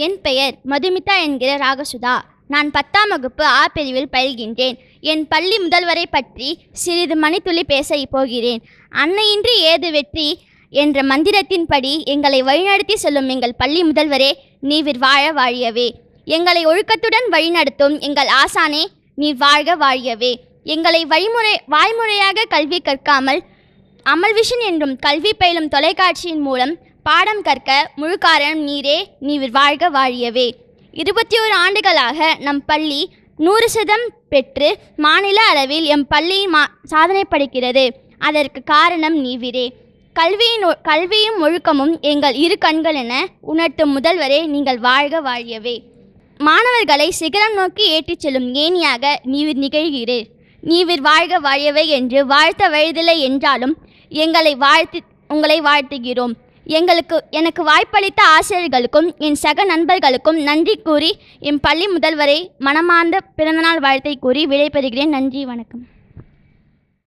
என் பெயர் மதுமிதா என்கிற ராகசுதா. நான் 10ஆம் வகுப்பு ஆ பிரிவில் பயில்கின்றேன். என் பள்ளி முதல்வரை பற்றி சிறிது மணித்துளி பேச போகிறேன். அன்னையின்றி ஏது வெற்றி என்ற மந்திரத்தின்படி எங்களை வழிநடத்தி செல்லும் எங்கள் பள்ளி முதல்வரே, நீவிர் வாழ வாழியவே. எங்களை ஒழுக்கத்துடன் வழிநடத்தும் எங்கள் ஆசானே, நீர் வாழ்க வாழியவே. எங்களை வாய்முறையாக கல்வி கற்காமல் அமல்விஷன் என்றும் கல்வி பயிலும் தொலைக்காட்சியின் மூலம் பாடம் கற்க முழு காரணம் நீரே, நீவிர் வாழ்க வாழியவே. 21 ஆண்டுகளாக நம் பள்ளி 100% பெற்று மாநில அளவில் எம் பள்ளியின் சாதனை படைக்கிறது. அதற்கு காரணம் நீவிரே. கல்வியும் ஒழுக்கமும் எங்கள் இரு கண்கள் என உணர்த்தும் முதல்வரே, நீங்கள் வாழ்க வாழியவே. மாணவர்களை சிகரம் நோக்கி ஏற்றிச் செல்லும் ஏணியாக நீவிர் நிகழ்கிறீர். நீவிர் வாழ்க வாழியவை என்று வாழ்த்த வயதில்லை என்றாலும் உங்களை வாழ்த்துகிறோம். எனக்கு வாய்ப்பளித்த ஆசிரியர்களுக்கும் என் சக நண்பர்களுக்கும் நன்றி கூறி என் பள்ளி முதல்வரை மனமார்ந்த பிறந்தநாள் வாழ்த்தை கூறி விடைபெறுகிறேன். நன்றி, வணக்கம்.